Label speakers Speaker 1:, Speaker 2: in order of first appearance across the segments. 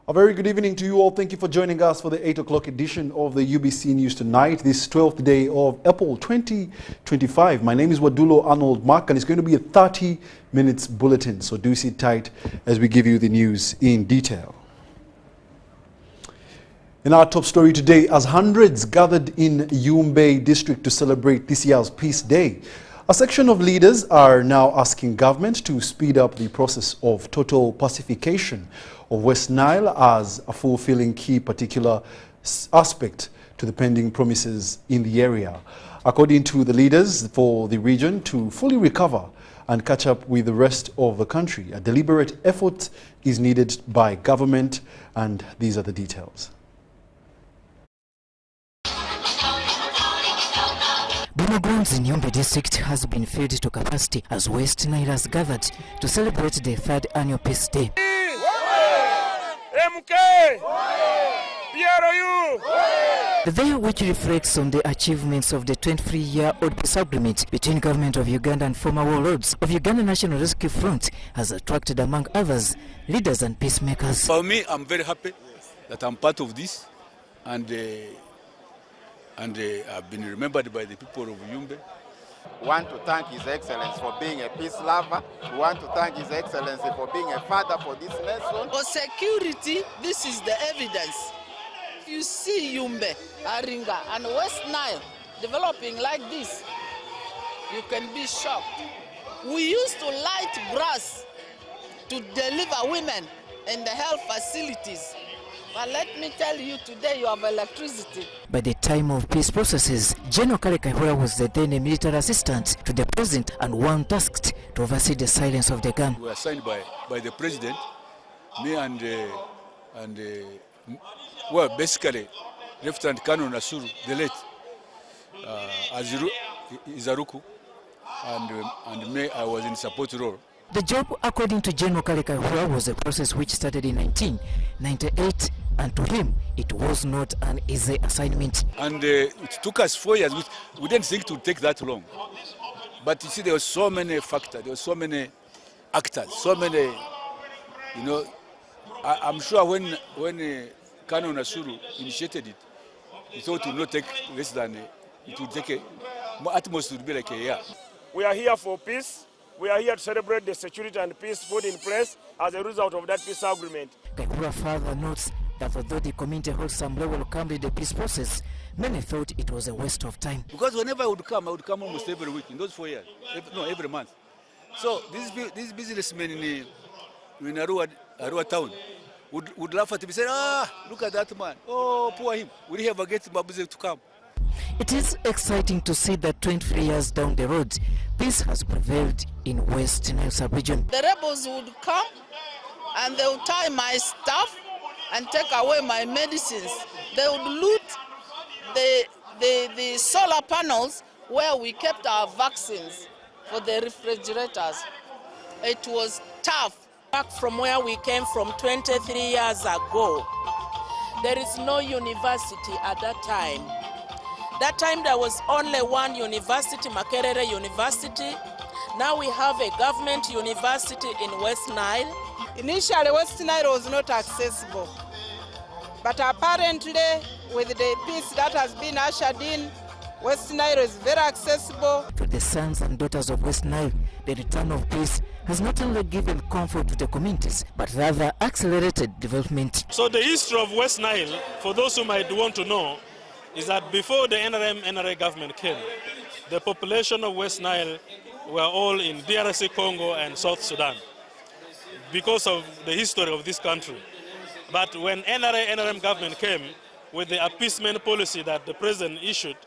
Speaker 1: A very good evening to you all. Thank you for joining us for the 8 o'clock edition of the UBC News Tonight, this 12th day of April 2025. My name is Wadulo Arnold Mark, and it's going to be a 30 minutes bulletin, so do sit tight as we give you the news in detail. In our top story today, as hundreds gathered in Yumbe district to celebrate this year's Peace Day, a section of leaders are now asking government to speed up the process of total pacification of West Nile as a fulfilling key particular aspect to the pending promises in the area. According to the leaders for the region to fully recover and catch up with the rest of the country, a deliberate effort is needed by government, and these are the details.
Speaker 2: Boma grounds in Yumbe district has been filled to capacity as West Nile has gathered to celebrate the 3rd annual Peace Day. The day, which reflects on the achievements of the 23-year-old peace agreement between government of Uganda and former warlords of Uganda National Rescue Front, has attracted, among others, leaders and peacemakers.
Speaker 3: For me, I'm very happy that I'm part of this, and I've been remembered by the people of Yumbe.
Speaker 4: We want to thank His Excellency for being a peace lover. We want to thank His Excellency for being a father for this nation.
Speaker 5: For security, this is the evidence. If you see Yumbe, Aringa, and West Nile developing like this, you can be shocked. We used to light grass to deliver women in the health facilities. But let me tell you, today you have electricity.
Speaker 2: By the time of peace processes, General Kahura was the then a military assistant to the president and one tasked to oversee the silence of the gun.
Speaker 3: We were assigned by the president, me and well, basically, Lieutenant Colonel Nasuru, the late, Izaruku, and me, I was in support role.
Speaker 2: The job, according to General Kahura, was a process which started in 1998, and to him, it was not an easy assignment.
Speaker 3: And it took us 4 years. We didn't think it would take that long. But you see, there were so many factors, there were so many actors, so many, you know. I'm sure when Colonel Nasuru initiated it, he thought it would not take less than, it would take at most would be like a year.
Speaker 6: We are here for peace. We are here to celebrate the security and peace put in place as a result of that peace agreement.
Speaker 2: Kahura further notes that although the community holds some level of calm in the peace process, many thought it was a waste of time.
Speaker 3: Because whenever I would come almost every week in those 4 years, every month. So these businessmen in Arua town would laugh at me, say, look at that man, oh, poor him, will he ever get Babuze to come?
Speaker 2: It is exciting to see that 23 years down the road, peace has prevailed in West Nile sub-region.
Speaker 5: The rebels would come and they would tie my stuff and take away my medicines. They would loot the solar panels where we kept our vaccines for the refrigerators. It was tough.
Speaker 7: Back from where we came from 23 years ago, there is no university at that time. That time there was only one university, Makerere University. Now we have a government university in West Nile.
Speaker 8: Initially, West Nile was not accessible. But apparently, with the peace that has been ushered in, West Nile is very accessible.
Speaker 2: To the sons and daughters of West Nile, the return of peace has not only given comfort to the communities, but rather accelerated development.
Speaker 6: So the history of West Nile, for those who might want to know, is that before the NRA government came, the population of West Nile were all in DRC Congo and South Sudan because of the history of this country. But when NRM government came with the appeasement policy that the president issued,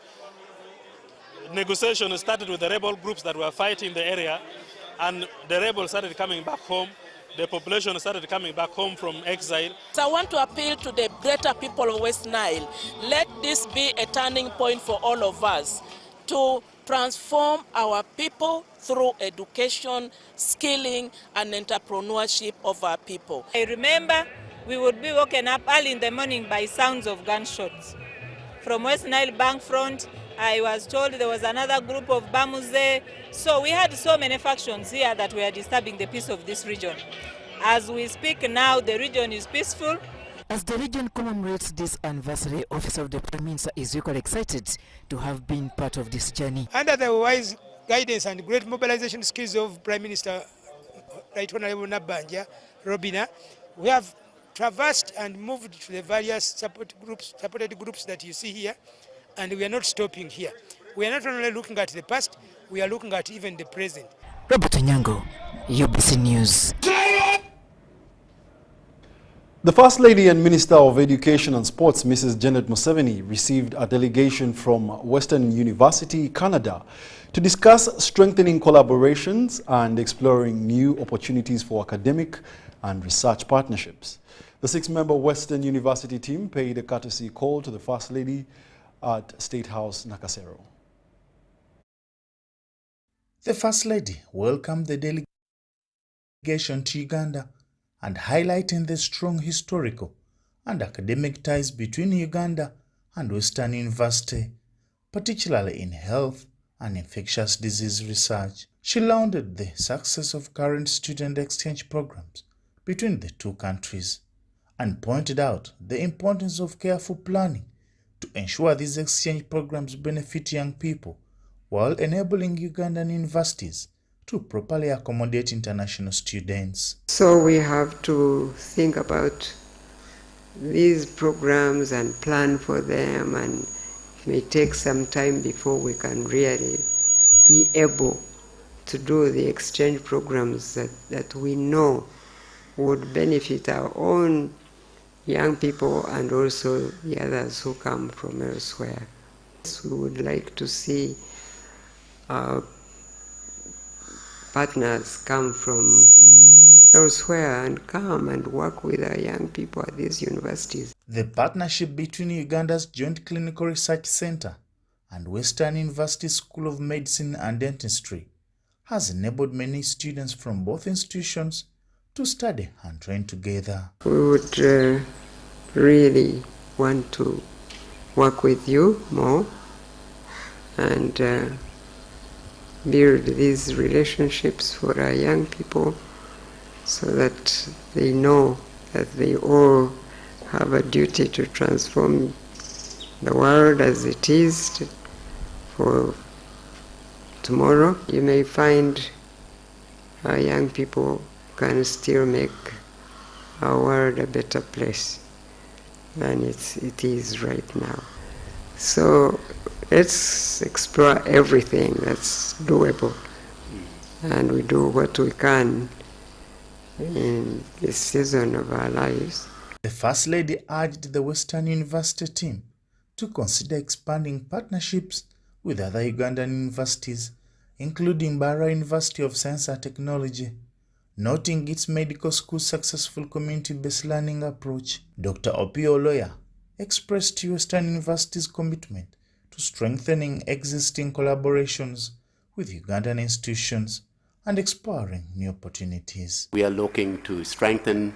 Speaker 6: negotiations started with the rebel groups that were fighting the area, and the rebels started coming back home. The population started coming back home from exile.
Speaker 7: So I want to appeal to the greater people of West Nile. Let this be a turning point for all of us to transform our people through education, skilling, and entrepreneurship of our people.
Speaker 8: I remember we would be woken up early in the morning by sounds of gunshots. From West Nile Bank front, I was told there was another group of Bamuze. So we had so many factions here that were disturbing the peace of this region. As we speak now, the region is peaceful.
Speaker 2: As the region commemorates this anniversary, Office of the Prime Minister is equally excited to have been part of this journey.
Speaker 9: Under the wise guidance and great mobilization skills of Prime Minister Right Honorable Nabanja Robina, we have traversed and moved to the various supported groups that you see here, and we are not stopping here. We are not only looking at the past, we are looking at even the present.
Speaker 2: Robert Onyango, UBC News.
Speaker 1: The First Lady and Minister of Education and Sports, Mrs. Janet Museveni, received a delegation from Western University, Canada, to discuss strengthening collaborations and exploring new opportunities for academic and research partnerships. The 6-member Western University team paid a courtesy call to the First Lady at State House, Nakasero.
Speaker 10: The First Lady welcomed the delegation to Uganda and highlighting the strong historical and academic ties between Uganda and Western University, particularly in health and infectious disease research. She lauded the success of current student exchange programs between the two countries and pointed out the importance of careful planning to ensure these exchange programs benefit young people while enabling Ugandan universities to properly accommodate international students.
Speaker 11: So we have to think about these programs and plan for them, and it may take some time before we can really be able to do the exchange programs that we know would benefit our own young people and also the others who come from elsewhere. We would like to see our partners come from elsewhere and come and work with our young people at these universities.
Speaker 10: The partnership between Uganda's Joint Clinical Research Center and Western University School of Medicine and Dentistry has enabled many students from both institutions to study and train together.
Speaker 11: We would really want to work with you more and build these relationships for our young people so that they know that they all have a duty to transform the world as it is for tomorrow. You may find our young people can still make our world a better place than it is right now. So let's explore everything that's doable, and we do what we can in this season of our lives.
Speaker 10: The First Lady urged the Western University team to consider expanding partnerships with other Ugandan universities, including Barra University of Science and Technology, noting its medical school's successful community-based learning approach. Dr. Opio Loya expressed Western University's commitment to strengthening existing collaborations with Ugandan institutions and exploring new opportunities.
Speaker 12: We are looking to strengthen,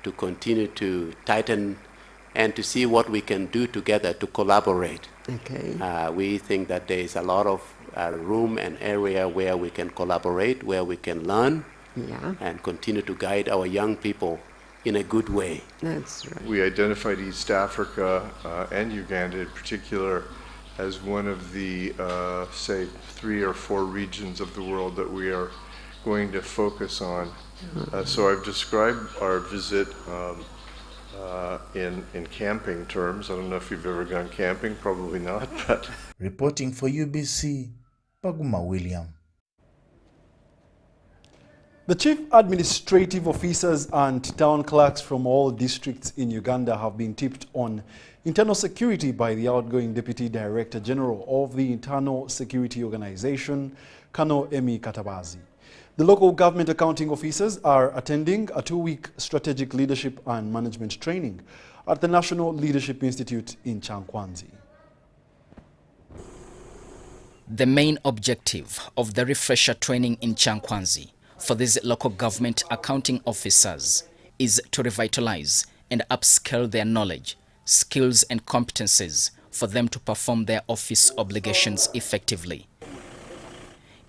Speaker 12: to continue to tighten, and to see what we can do together to collaborate.
Speaker 11: Okay.
Speaker 12: We think that there is a lot of room and area where we can collaborate, where we can learn, and continue to guide our young people in a good way.
Speaker 11: That's right.
Speaker 13: We identified East Africa and Uganda in particular as one of the, say, 3 or 4 regions of the world that we are going to focus on. So I've described our visit in camping terms. I don't know if you've ever gone camping, probably not. But
Speaker 10: reporting for UBC, Paguma William.
Speaker 1: The chief administrative officers and town clerks from all districts in Uganda have been tipped on internal security by the outgoing Deputy Director General of the Internal Security Organization, Colonel Emi Katabazi. The local government accounting officers are attending a 2-week strategic leadership and management training at the National Leadership Institute in Chankwanzi.
Speaker 14: The main objective of the refresher training in Chankwanzi for these local government accounting officers is to revitalize and upscale their knowledge, skills and competencies for them to perform their office obligations effectively.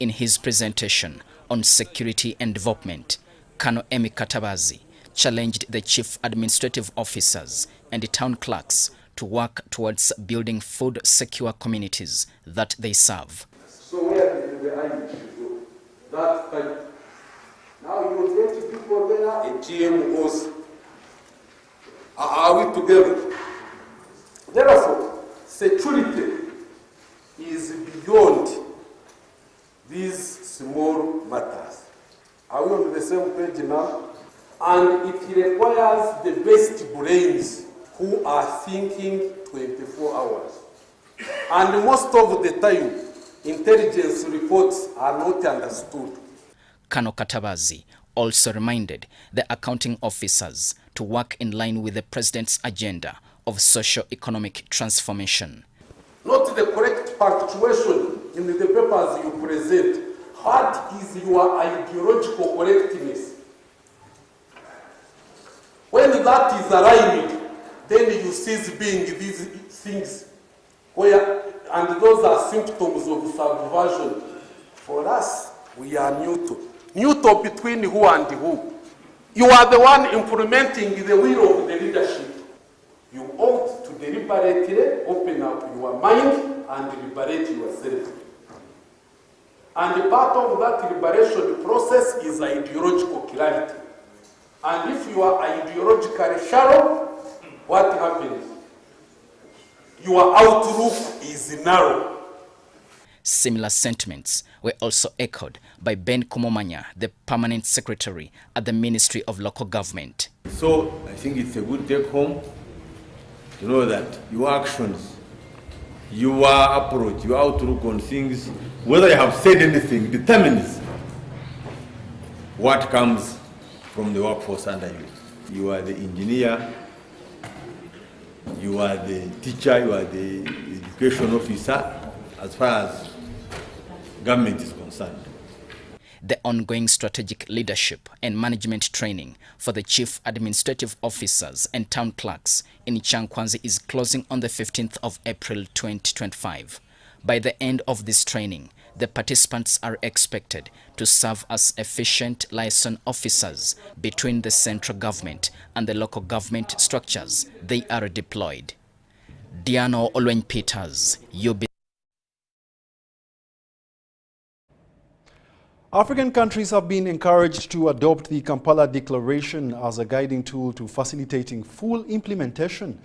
Speaker 14: In his presentation on security and development, Colonel Emi Katabazi challenged the chief administrative officers and the town clerks to work towards building food-secure communities that they serve.
Speaker 15: So where did the Irish go? That time. Now you get people there in GMOs. Are we together? Therefore, security is beyond these small matters. Are we on the same page now? And it requires the best brains who are thinking 24 hours. And most of the time, intelligence reports are not understood.
Speaker 14: Kano Katabazi also reminded the accounting officers to work in line with the president's agenda of socio-economic transformation.
Speaker 15: Not the correct punctuation in the papers you present. What is your ideological correctness? When that is aligned, then you cease being these things, and those are symptoms of subversion. For us, we are neutral. Neutral between who and who. You are the one implementing the will of the leadership. You ought to deliberately open up your mind and liberate yourself. And part of that liberation process is ideological clarity. And if you are ideologically shallow, what happens? Your outlook is narrow.
Speaker 14: Similar sentiments were also echoed by Ben Komomanya, the permanent secretary at the Ministry of Local Government.
Speaker 16: So I think it's a good take home to know that your actions, your approach, your outlook on things, whether you have said anything, determines what comes from the workforce under you. You are the engineer, you are the teacher, you are the education officer, as far as government is concerned.
Speaker 14: The ongoing strategic leadership and management training for the chief administrative officers and town clerks in Chankwanzi is closing on the 15th of April 2025. By the end of this training, the participants are expected to serve as efficient liaison officers between the central government and the local government structures they are deployed. Diano Olwen Peters, UB.
Speaker 1: African countries have been encouraged to adopt the Kampala Declaration as a guiding tool to facilitating full implementation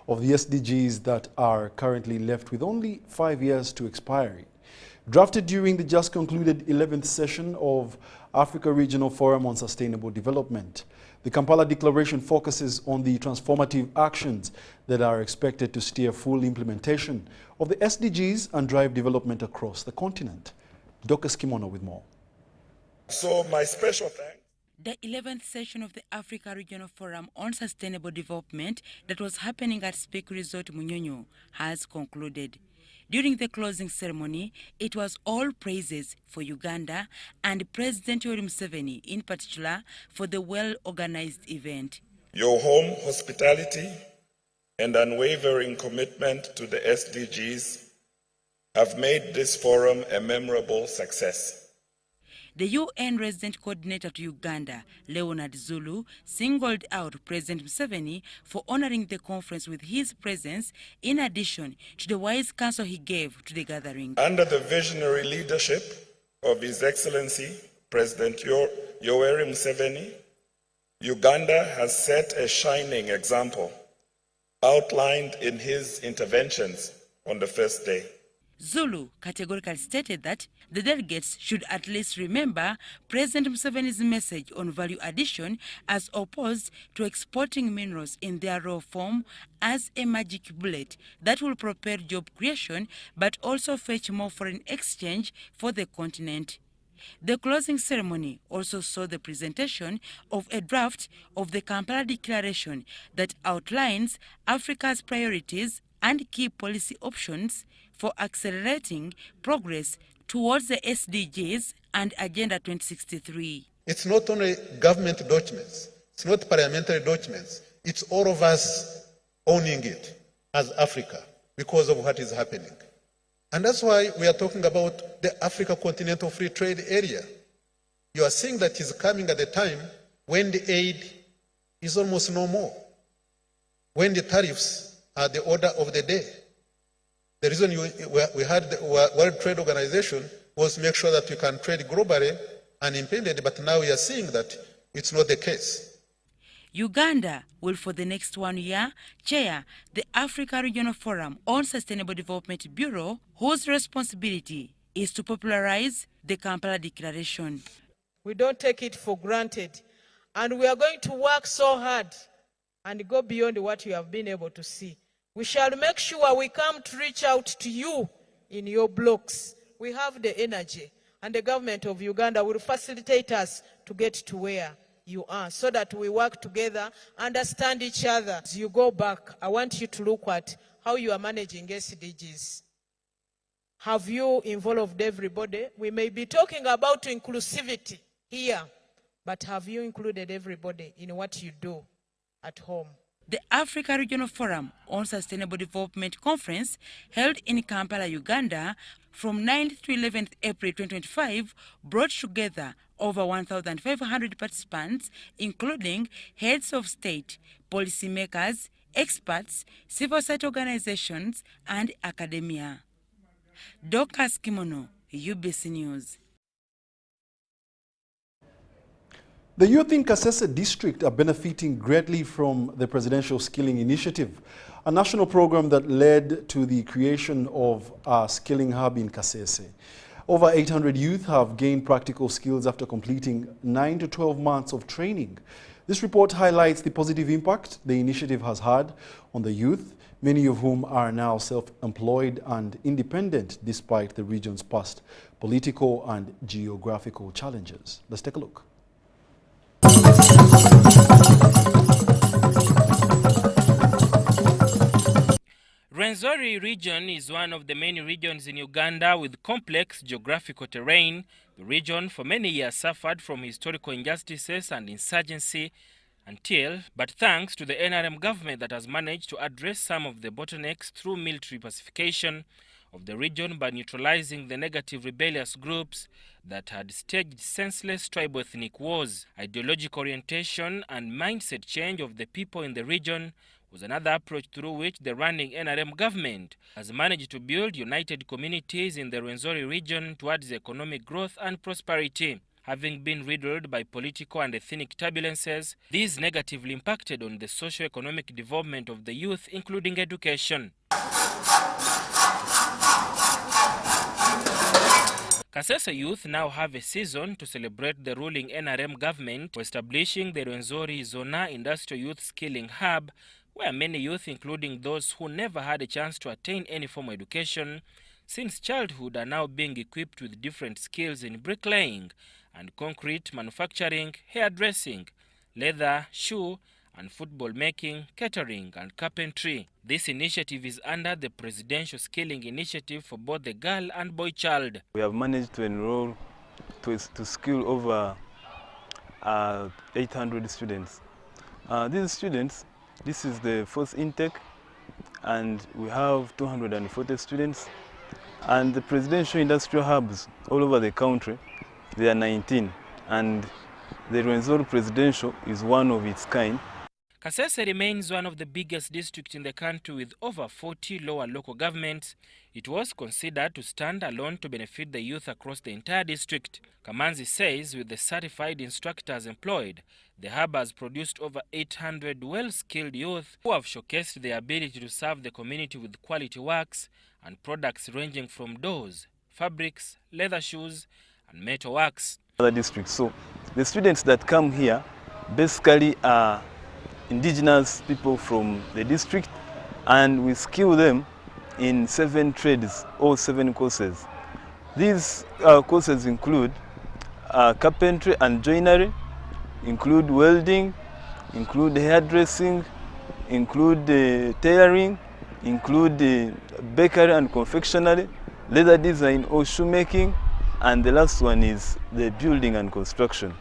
Speaker 1: of the SDGs that are currently left with only 5 years to expiry. Drafted during the just concluded 11th session of Africa Regional Forum on Sustainable Development, the Kampala Declaration focuses on the transformative actions that are expected to steer full implementation of the SDGs and drive development across the continent. Dr. Skimono with more.
Speaker 17: So my special thanks.
Speaker 18: The 11th session of the Africa Regional Forum on Sustainable Development that was happening at Speak Resort Munyonyo has concluded. During the closing ceremony, it was all praises for Uganda and President Yoweri Museveni in particular for the well-organized event.
Speaker 17: Your home hospitality and unwavering commitment to the SDGs have made this forum a memorable success.
Speaker 18: The UN Resident Coordinator to Uganda, Leonard Zulu, singled out President Museveni for honoring the conference with his presence in addition to the wise counsel he gave to the gathering.
Speaker 17: Under the visionary leadership of His Excellency President Yoweri Museveni, Uganda has set a shining example outlined in his interventions on the first day.
Speaker 18: Zulu categorically stated that the delegates should at least remember President Museveni's message on value addition as opposed to exporting minerals in their raw form as a magic bullet that will propel job creation but also fetch more foreign exchange for the continent. The closing ceremony also saw the presentation of a draft of the Kampala Declaration that outlines Africa's priorities and key policy options for accelerating progress towards the SDGs and Agenda 2063.
Speaker 19: It's not only government documents, it's not parliamentary documents, it's all of us owning it as Africa because of what is happening. And that's why we are talking about the Africa Continental Free Trade Area. You are seeing that is coming at a time when the aid is almost no more. When the tariffs are the order of the day, the reason we had the World Trade Organization was to make sure that we can trade globally unimpeded, but now we are seeing that it's not the case.
Speaker 18: Uganda will for the next 1 year chair the Africa Regional Forum on Sustainable Development Bureau, whose responsibility is to popularize the Kampala Declaration.
Speaker 20: We don't take it for granted, and we are going to work so hard and go beyond what you have been able to see. We shall make sure we come to reach out to you in your blocks. We have the energy, and the government of Uganda will facilitate us to get to where you are, so that we work together, understand each other. As you go back, I want you to look at how you are managing SDGs. Have you involved everybody? We may be talking about inclusivity here, but have you included everybody in what you do at home?
Speaker 18: The Africa Regional Forum on Sustainable Development Conference, held in Kampala, Uganda, from 9th to 11th April 2025, brought together over 1,500 participants, including heads of state, policymakers, experts, civil society organizations, and academia. Dorcas Kimono, UBC News.
Speaker 1: The youth in Kasese district are benefiting greatly from the Presidential Skilling Initiative, a national program that led to the creation of a skilling hub in Kasese. Over 800 youth have gained practical skills after completing 9 to 12 months of training. This report highlights the positive impact the initiative has had on the youth, many of whom are now self-employed and independent despite the region's past political and geographical challenges. Let's take a look.
Speaker 21: Rwenzori region is one of the many regions in Uganda with complex geographical terrain. The region for many years suffered from historical injustices and insurgency but thanks to the NRM government that has managed to address some of the bottlenecks through military pacification of the region by neutralizing the negative rebellious groups that had staged senseless tribal ethnic wars. Ideological orientation and mindset change of the people in the region was another approach through which the running NRM government has managed to build united communities in the Rwenzori region towards economic growth and prosperity. Having been riddled by political and ethnic turbulences, these negatively impacted on the socio-economic development of the youth, including education. Kasese youth now have a season to celebrate the ruling NRM government for establishing the Rwenzori Zona Industrial Youth Skilling Hub, where many youth, including those who never had a chance to attain any formal education since childhood, are now being equipped with different skills in bricklaying and concrete manufacturing, hairdressing, leather, shoe and football making, catering and carpentry. This initiative is under the Presidential Skilling Initiative for both the girl and boy child.
Speaker 22: We have managed to enroll, to skill over 800 students. These students, this is the first intake, and we have 240 students. And the presidential industrial hubs all over the country, there are 19, and the Rwenzori Presidential is one of its kind.
Speaker 21: Kasese remains one of the biggest districts in the country with over 40 lower local governments. It was considered to stand alone to benefit the youth across the entire district. Kamanzi says with the certified instructors employed, the hub has produced over 800 well-skilled youth who have showcased their ability to serve the community with quality works and products ranging from doors, fabrics, leather shoes, and metal works.
Speaker 22: Other districts. So the students that come here basically are indigenous people from the district, and we skill them in 7 trades or 7 courses. These courses include carpentry and joinery, include welding, include hairdressing, include tailoring, include bakery and confectionery, leather design or shoemaking, and the last one is the building and construction.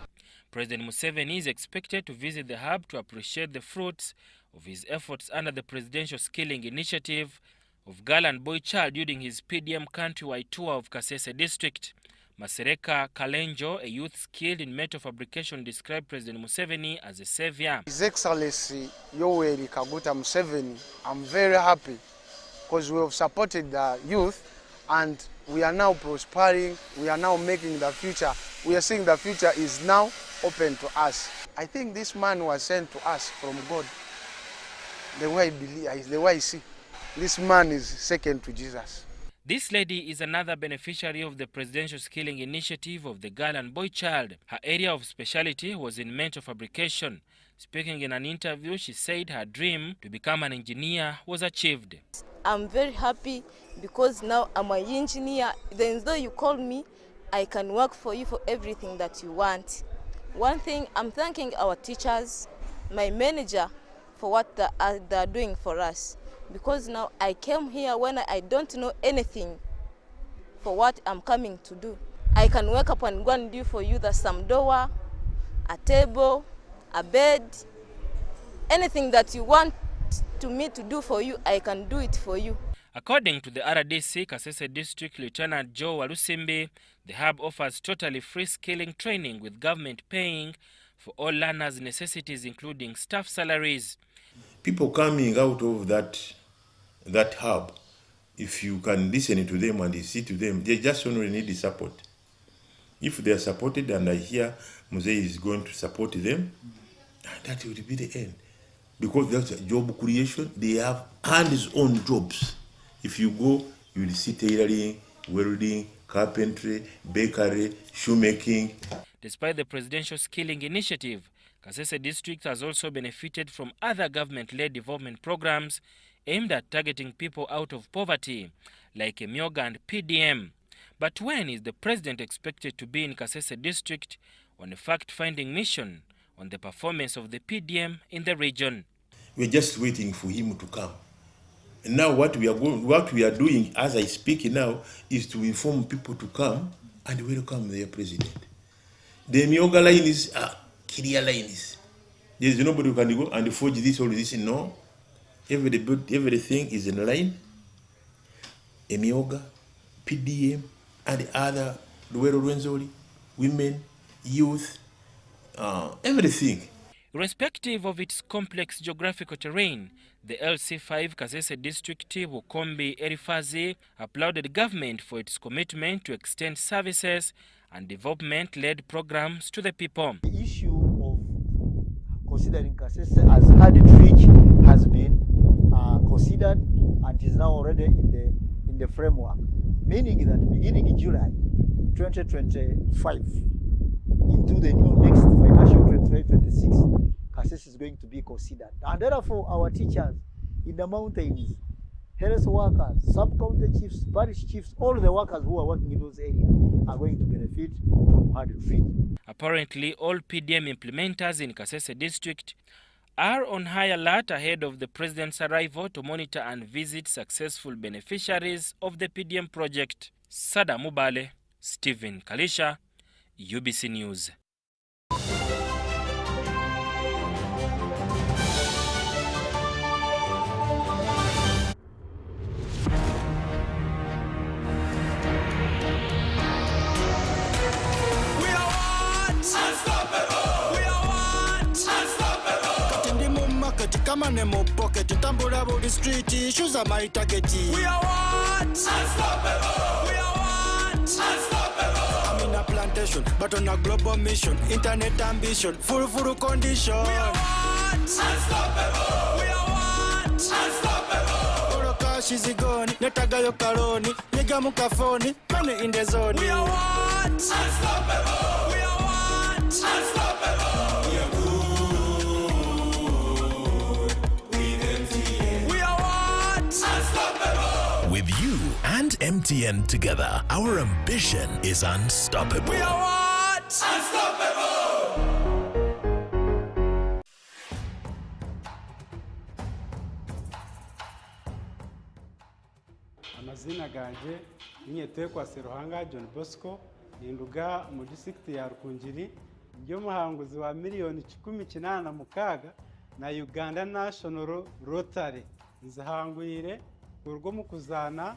Speaker 21: President Museveni is expected to visit the hub to appreciate the fruits of his efforts under the Presidential Skilling Initiative of Girl and Boy Child during his PDM countrywide tour of Kasese district. Masereka Kalenjo, a youth skilled in metal fabrication, described President Museveni as a savior.
Speaker 3: His Excellency Yoweri Kaguta Museveni, I'm very happy because we have supported the youth and we are now prospering, we are now making the future. We are seeing the future is now open to us. I think this man was sent to us from God. The way I believe, the way I see, this man is second to Jesus.
Speaker 21: This lady is another beneficiary of the presidential skilling initiative of the girl and boy child. Her area of specialty was in metal fabrication. Speaking in an interview, she said her dream to become an engineer was achieved.
Speaker 4: I'm very happy because now I'm an engineer. Then though you call me, I can work for you for everything that you want. One thing, I'm thanking our teachers, my manager, for what they're doing for us. Because now I came here when I don't know anything for what I'm coming to do. I can wake up and go and do for you some door, a table, a bed, anything that you want me to do for you, I can do it for you.
Speaker 21: According to the RDC Kasese District Lieutenant Joe Walusimbi, the hub offers totally free skilling training with government paying for all learners' necessities, including staff salaries.
Speaker 16: People coming out of that hub, if you can listen to them and you see to them, they just only need the support. If they are supported, and I hear Muse is going to support them, that will be the end. Because that's a job creation, they have hands-on jobs. If you go, you will see tailoring, welding, carpentry, bakery, shoemaking.
Speaker 21: Despite the presidential skilling initiative, Kasese District has also benefited from other government-led development programs aimed at targeting people out of poverty, like Emyoga and PDM. But when is the president expected to be in Kasese District on a fact-finding mission on the performance of the PDM in the region?
Speaker 16: We're just waiting for him to come. And now what we are doing as I speak now is to inform people to come and welcome their president. The Emyoga lines are clear lines. There's nobody who can go and forge this or this. No. Everything is in line. Emyoga, PDM, and other Luwero Rwenzori, women, youth, everything.
Speaker 21: Irrespective of its complex geographical terrain, the LC5 Kasese District Bukombi Erifazi applauded government for its commitment to extend services and development-led programs to the people.
Speaker 23: The issue of considering Kasese as hard reach has been considered and is now already in the framework, meaning that beginning in July 2025 into the new next financial 2026, Kasese is going to be considered. And therefore, our teachers in the mountains, health workers, sub-county chiefs, parish chiefs, all the workers who are working in those areas are going to benefit from hard reach.
Speaker 21: Apparently, all PDM implementers in Kasese District are on high alert ahead of the president's arrival to monitor and visit successful beneficiaries of the PDM project. Sada Mubale, Stephen Kalisha, UBC News.
Speaker 24: Come on, mo pocket, tambula about the street, issues are my target. We are what? Unstoppable. We are what? Unstoppable. I'm in a plantation, but on a global mission, internet ambition, full condition. We are what? Unstoppable. We are what? Unstoppable. Oro cash is gone, netaga yo kaloni, nigga mukafoni, money in the zone. We are what? Unstoppable. We are what? Unstoppable. We are good.
Speaker 25: With you and MTN together, our ambition is unstoppable.
Speaker 24: We are what? Unstoppable!
Speaker 26: Amazina ganje nyete kwa Seruhanga John Bosco ninduga mu district ya Rukungiri byo muhanguzi wa miliyoni 18 na Uganda National Rotary nzahangwire urwo mu kuzana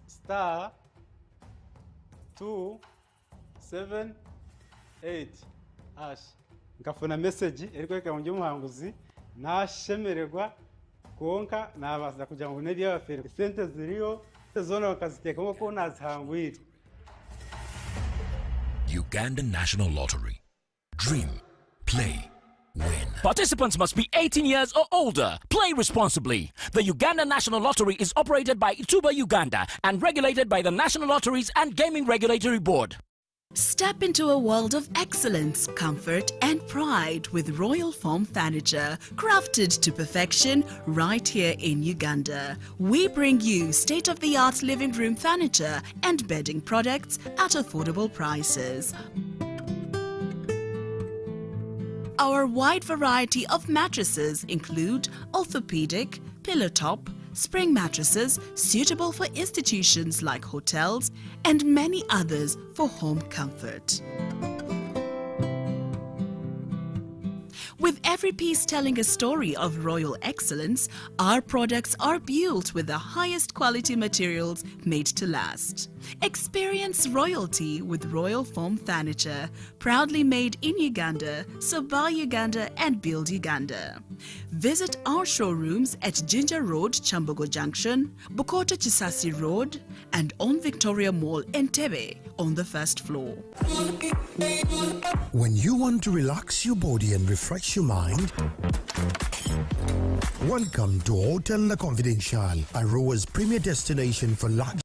Speaker 26: star 2 7 8 ash nkafuna message erikweka ngo umuhanguzi nashemererwa konka nabaza kugira ngo nedi y'abafere sente ziriyo zona bakaziteka ngo nazihangwira.
Speaker 25: Uganda National Lottery. Dream, play, win.
Speaker 2: Participants must be 18 years or older. Play responsibly. The Uganda National Lottery is operated by Ituba Uganda and regulated by the National Lotteries and Gaming Regulatory Board.
Speaker 5: Step into a world of excellence, comfort and pride with Royal Foam Furniture, crafted to perfection right here in Uganda. We bring you state-of-the-art living room furniture and bedding products at affordable prices. Our wide variety of mattresses include orthopedic, pillow top, spring mattresses suitable for institutions like hotels, and many others for home comfort. With every piece telling a story of royal excellence, our products are built with the highest quality materials made to last. Experience royalty with Royal Foam Furniture, proudly made in Uganda, so buy Uganda and build Uganda. Visit our showrooms at Ginger Road, Chambogo Junction, Bukota Chisasi Road, and on Victoria Mall, Entebbe, on the first floor.
Speaker 25: When you want to relax your body and refresh your mind, welcome to Hotel La Confidential, Aroa's premier destination for luxury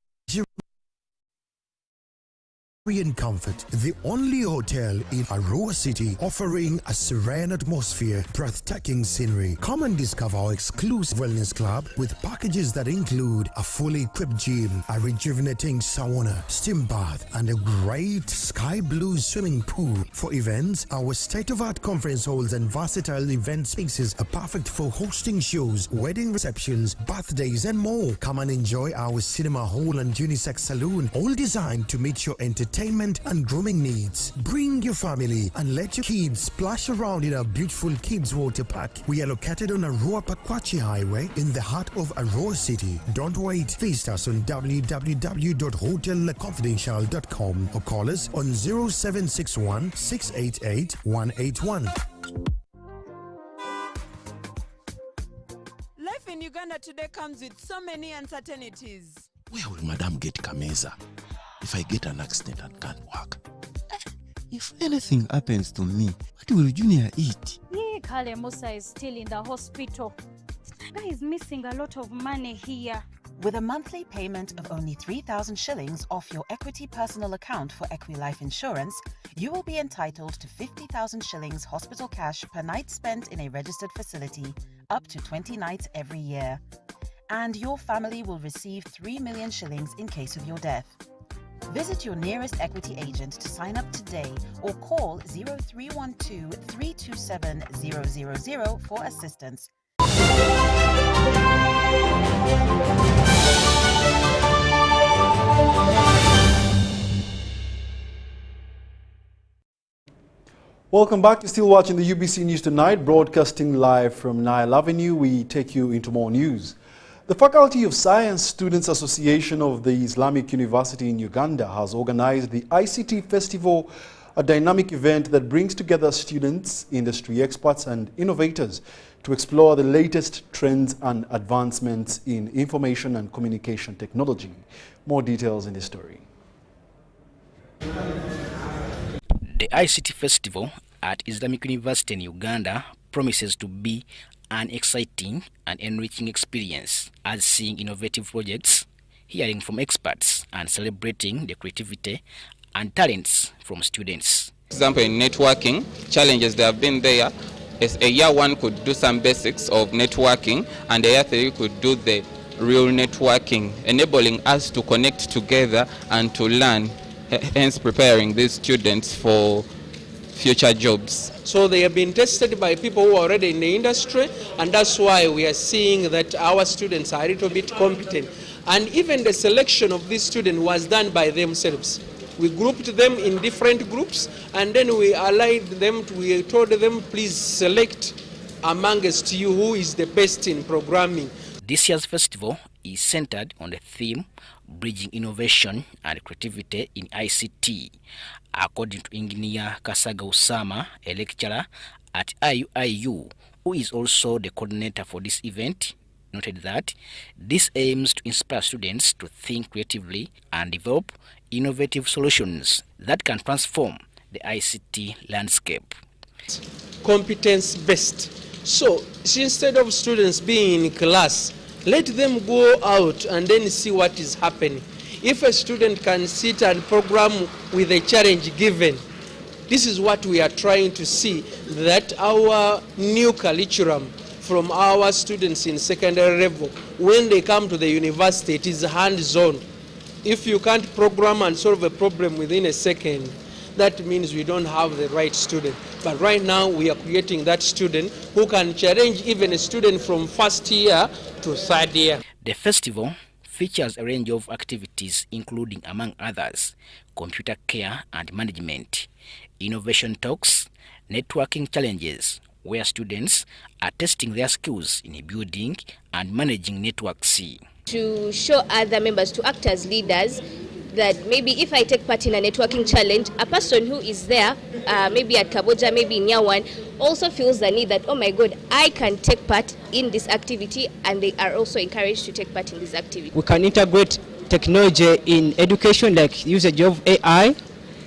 Speaker 25: and comfort. The only hotel in Aroa City offering a serene atmosphere, breathtaking scenery. Come and discover our exclusive wellness club with packages that include a fully equipped gym, a rejuvenating sauna, steam bath, and a great sky blue swimming pool. For events, our state-of-art conference halls and versatile event spaces are perfect for hosting shows, wedding receptions, birthdays, and more. Come and enjoy our cinema hall and unisex saloon, all designed to meet your entertainment and grooming needs. Bring your family and let your kids splash around in our beautiful kids water park. We are located on Aroa Pakwachi Highway in the heart of Aroa City. Don't wait. Visit us on www.hotelconfidential.com or call us on 0761 688 181.
Speaker 6: Life in Uganda today comes with so many uncertainties.
Speaker 7: Where will Madam get Kameza if I get an accident and can't work? If anything happens to me, what will Junior eat?
Speaker 8: Kale Musa is still in the hospital. Guy is missing a lot of money here.
Speaker 9: With a monthly payment of only 3,000 shillings off your Equity personal account for Equi-Life Insurance, you will be entitled to 50,000 shillings hospital cash per night spent in a registered facility, up to 20 nights every year. And your family will receive 3 million shillings in case of your death. Visit your nearest Equity agent to sign up today or call 0312 327 000 for assistance.
Speaker 1: Welcome back. You're still watching the UBC News Tonight, broadcasting live from Nile Avenue. We take you into more news. The Faculty of Science Students Association of the Islamic University in Uganda has organized the ICT Festival, a dynamic event that brings together students, industry experts and innovators to explore the latest trends and advancements in information and communication technology. More details in this story.
Speaker 14: The ICT Festival at Islamic University in Uganda promises to be an exciting and enriching experience, as seeing innovative projects, hearing from experts, and celebrating the creativity and talents from students.
Speaker 27: For example, in networking, challenges that have been there. As a year one could do some basics of networking, and a year three could do the real networking, enabling us to connect together and to learn, hence preparing these students for future jobs.
Speaker 28: So they have been tested by people who are already in the industry, and that's why we are seeing that our students are a little bit competent. And even the selection of these students was done by themselves. We grouped them in different groups, and then we allied them, we told them, please select amongst you who is the best in programming.
Speaker 14: This year's festival is centered on the theme Bridging Innovation and Creativity in ICT,
Speaker 2: According to Engineer Kasaga Usama, a lecturer at IUIU, who is also the coordinator for this event, noted that this aims to inspire students to think creatively and develop innovative solutions that can transform the ICT landscape.
Speaker 28: Competence-based. So instead of students being in class, let them go out and then see what is happening. If a student can sit and program with a challenge given, this is what we are trying to see, that our new curriculum from our students in secondary level, when they come to the university, it is hands-on. If you can't program and solve a problem within a second, that means we don't have the right student. But right now we are creating that student who can challenge even a student from first year to third year.
Speaker 2: The festival features a range of activities including, among others, computer care and management, innovation talks, networking challenges, where students are testing their skills in building and managing networks.
Speaker 10: To show other members, to act as leaders, that maybe if I take part in a networking challenge, a person who is there, maybe at Kaboja, maybe in Nyawan, also feels the need that, oh my God, I can take part in this activity, and they are also encouraged to take part in this activity.
Speaker 11: We can integrate technology in education, like usage of AI,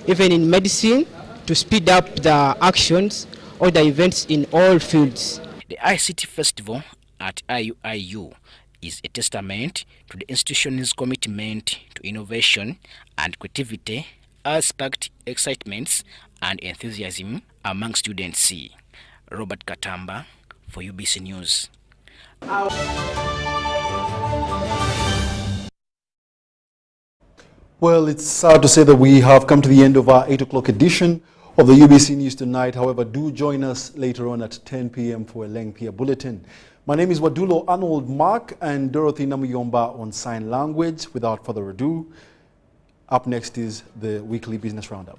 Speaker 11: even in medicine, to speed up the actions or the events in all fields.
Speaker 2: The ICT Festival at IUIU is a testament to the institution's commitment to innovation and creativity, as sparked excitements and enthusiasm among students. Robert Katamba for UBC News.
Speaker 1: Well, it's sad to say that we have come to the end of our 8 o'clock edition of the UBC News tonight. However, do join us later on at 10 p.m. for a lengthier bulletin. My name is Wadulo, Arnold, Mark, and Dorothy Namuyomba on sign language. Without further ado, up next is the weekly business roundup.